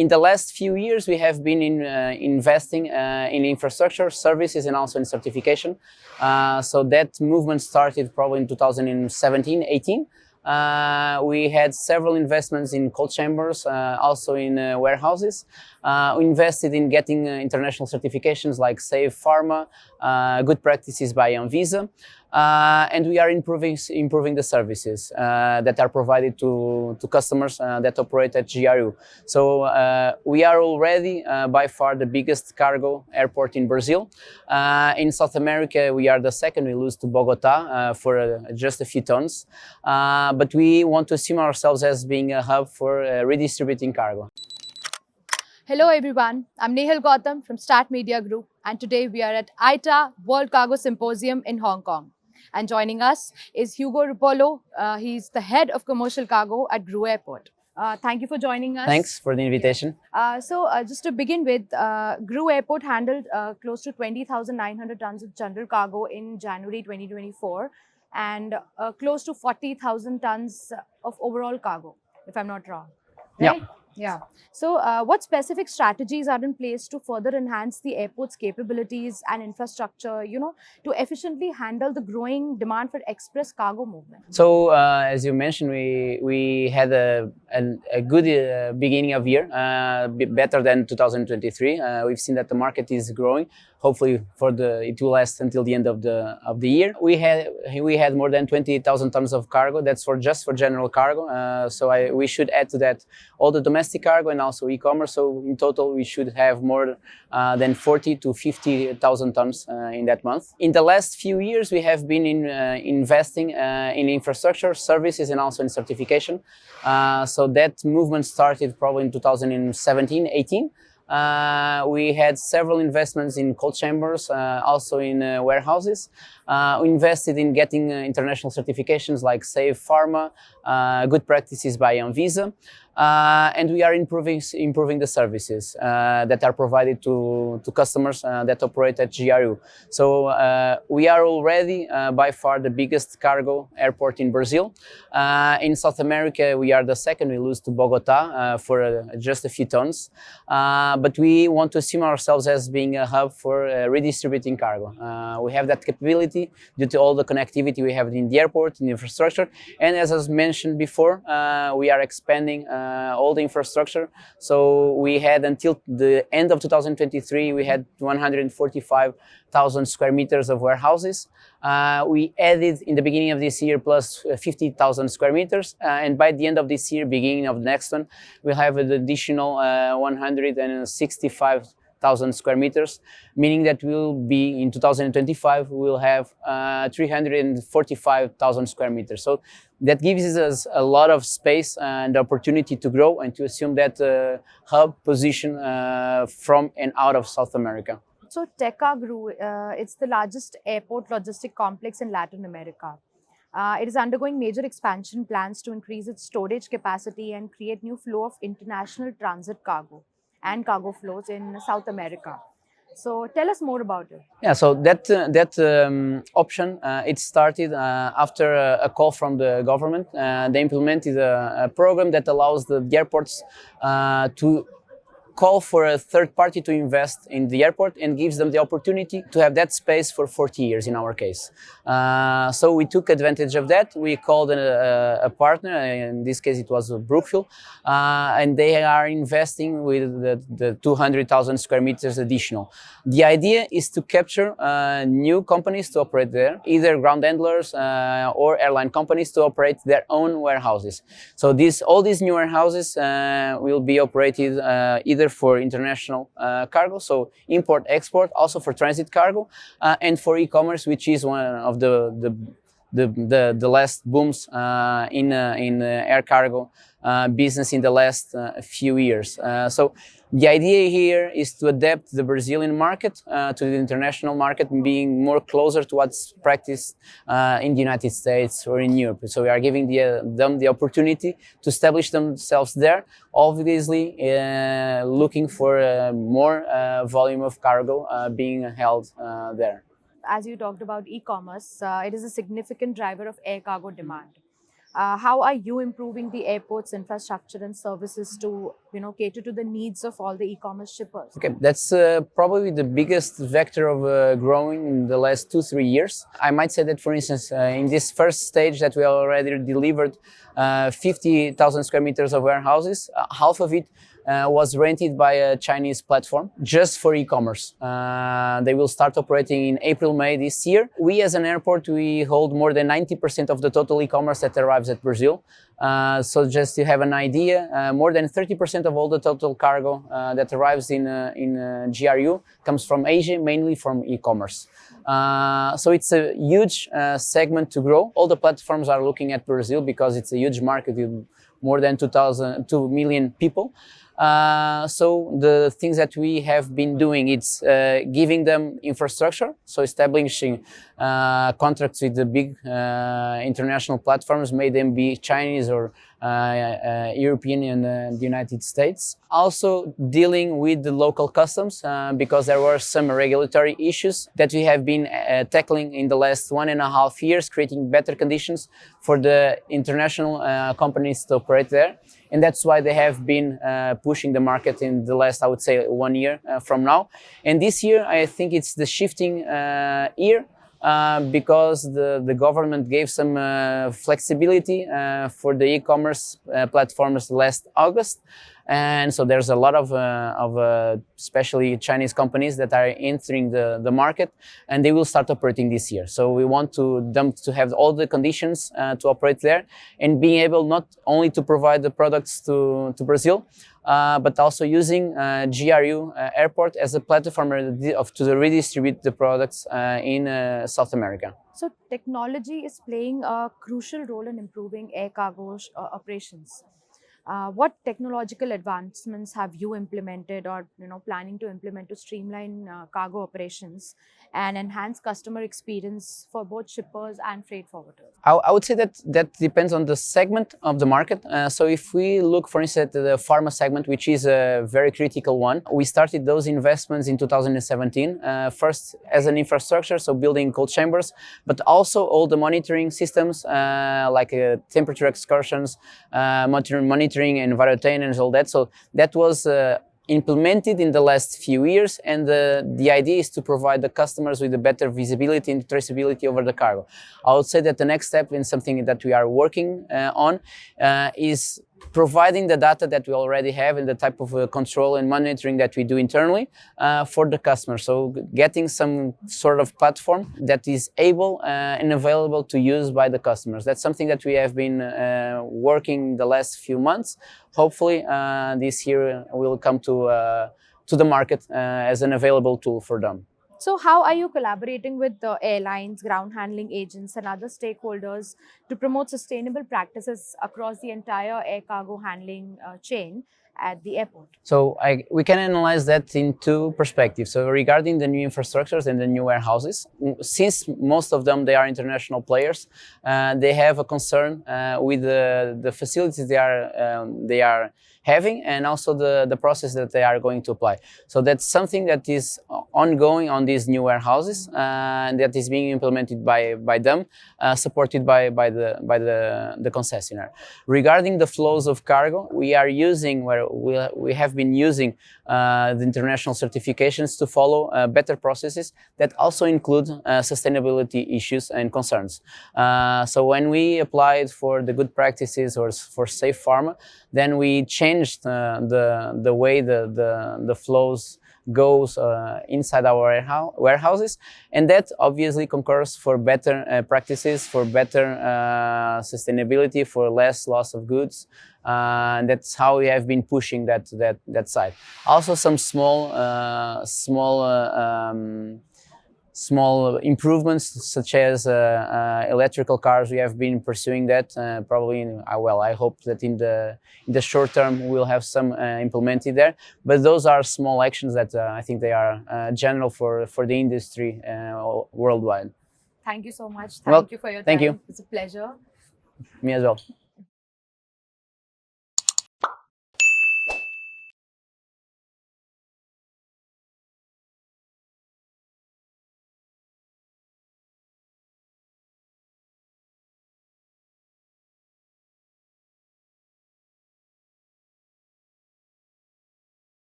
In the last few years, we have been investing in infrastructure, services, and also in certification. So that movement started probably in 2017, 18. We had several investments in cold chambers, also in warehouses. We invested in getting international certifications like Safe Pharma, Good Practices by Anvisa, and we are improving the services that are provided to customers that operate at GRU. So we are already by far the biggest cargo airport in Brazil. In South America, we are the second. We lose to Bogota for just a few tons. But we want to assume ourselves as being a hub for redistributing cargo. Hello everyone, I'm Nehal Gautam from Start Media Group, and today we are at IATA World Cargo Symposium in Hong Kong. And joining us is Hugo Repolho. He's the head of commercial cargo at GRU Airport. Thank you for joining us. Thanks for the invitation. So just to begin with, GRU Airport handled close to 20,900 tons of general cargo in January 2024 and close to 40,000 tons of overall cargo, if I'm not wrong. Right? Yeah. So what specific strategies are in place to further enhance the airport's capabilities and infrastructure, to efficiently handle the growing demand for express cargo movement? So as you mentioned, we had a good beginning of year, better than 2023. We've seen that the market is growing. Hopefully, it will last until the end of the year. We had more than 20,000 tons of cargo. That's just for general cargo. So we should add to that all the domestic cargo and also e-commerce. So in total, we should have more than 40 to 50,000 tons in that month. In the last few years, we have been investing in infrastructure, services, and also in certification. So that movement started probably in 2017, 18. We had several investments in cold chambers, also in warehouses. We invested in getting international certifications like Safe Pharma, Good Practices by Anvisa, and we are improving the services that are provided to customers that operate at GRU. So we are already by far the biggest cargo airport in Brazil. In South America, we are the second. We lose to Bogota for just a few tons. But we want to assume ourselves as being a hub for redistributing cargo. We have that capability due to all the connectivity we have in the airport, in the infrastructure. And as I mentioned before, we are expanding all the infrastructure. So we had until the end of 2023, we had 145,000 square meters of warehouses. We added in the beginning of this year plus 50,000 square meters. And by the end of this year, beginning of the next one, we'll have an additional 165,000 square meters, meaning that we'll be in 2025, we'll have 345,000 square meters. So that gives us a lot of space and opportunity to grow and to assume that hub position from and out of South America. So TECA GRU, it's the largest airport logistic complex in Latin America. It is undergoing major expansion plans to increase its storage capacity and create new flow of international transit cargo and cargo flows in South America. So tell us more about it. Yeah, so that option, it started after a call from the government. They implemented a program that allows the airports to call for a third party to invest in the airport and gives them the opportunity to have that space for 40 years in our case. So we took advantage of that. We called a partner, in this case it was Brookfield, and they are investing with the 200,000 square meters additional. The idea is to capture new companies to operate there, either ground handlers or airline companies to operate their own warehouses. So all these new warehouses will be operated either for international cargo, so import, export, also for transit cargo, and for e-commerce, which is one of the last booms in air cargo business in the last few years. So the idea here is to adapt the Brazilian market to the international market, being more closer to what's practiced in the United States or in Europe. So we are giving them the opportunity to establish themselves there, obviously looking for more volume of cargo being held there. As you talked about e-commerce, it is a significant driver of air cargo demand. How are you improving the airport's infrastructure and services to, cater to the needs of all the e-commerce shippers? Okay, that's probably the biggest vector of growing in the last 2-3 years. I might say that, for instance, in this first stage that we already delivered 50,000 square meters of warehouses, half of it was rented by a Chinese platform just for e-commerce. They will start operating in April, May this year. We as an airport, we hold more than 90% of the total e-commerce that arrives at Brazil. So just to have an idea, more than 30% of all the total cargo that arrives in GRU comes from Asia, mainly from e-commerce. So it's a huge segment to grow. All the platforms are looking at Brazil because it's a huge market with more than 2 million people. So the things that we have been doing, it's giving them infrastructure, so establishing contracts with the big international platforms, may them be Chinese or European and the United States. Also dealing with the local customs because there were some regulatory issues that we have been tackling in the last 1.5 years, creating better conditions for the international companies to operate there. And that's why they have been pushing the market in the last, I would say, 1 year from now. And this year, I think it's the shifting year because the government gave some flexibility for the e-commerce platforms last August. And so there's a lot of especially Chinese companies that are entering the market, and they will start operating this year. So we want them to have all the conditions to operate there, and being able not only to provide the products to Brazil, but also using GRU Airport as a platform to redistribute the products in South America. So technology is playing a crucial role in improving air cargo operations. What technological advancements have you implemented or planning to implement to streamline cargo operations and enhance customer experience for both shippers and freight forwarders? I would say that depends on the segment of the market. So if we look, for instance, at the pharma segment, which is a very critical one, we started those investments in 2017, first as an infrastructure, so building cold chambers, but also all the monitoring systems like temperature excursions, monitoring environment, all that. So that was implemented in the last few years, and the idea is to provide the customers with a better visibility and traceability over the cargo. I would say that the next step, and something that we are working on, is providing the data that we already have and the type of control and monitoring that we do internally for the customer. So getting some sort of platform that is able and available to use by the customers. That's something that we have been working the last few months. Hopefully this year will come to the market as an available tool for them. So how are you collaborating with the airlines, ground handling agents and other stakeholders to promote sustainable practices across the entire air cargo handling chain at the airport? So we can analyze that in two perspectives. So regarding the new infrastructures and the new warehouses, since most of them, they are international players, they have a concern with the facilities they are having, and also the process that they are going to apply. So that's something that is ongoing on these new warehouses, and that is being implemented by them, supported by the concessionaire. Regarding the flows of cargo, we have been using the international certifications to follow better processes that also include sustainability issues and concerns. So when we applied for the good practices or for safe pharma, then we changed the way the flows goes inside our warehouses, and that obviously concurs for better practices, for better sustainability, for less loss of goods. And that's how we have been pushing that side. Also, some small improvements, such as electrical cars. We have been pursuing that. I hope that in the short term we'll have some implemented there. But those are small actions that I think they are general for the industry worldwide. Thank you so much. Thank you for your time. Thank you. It's a pleasure. Me as well.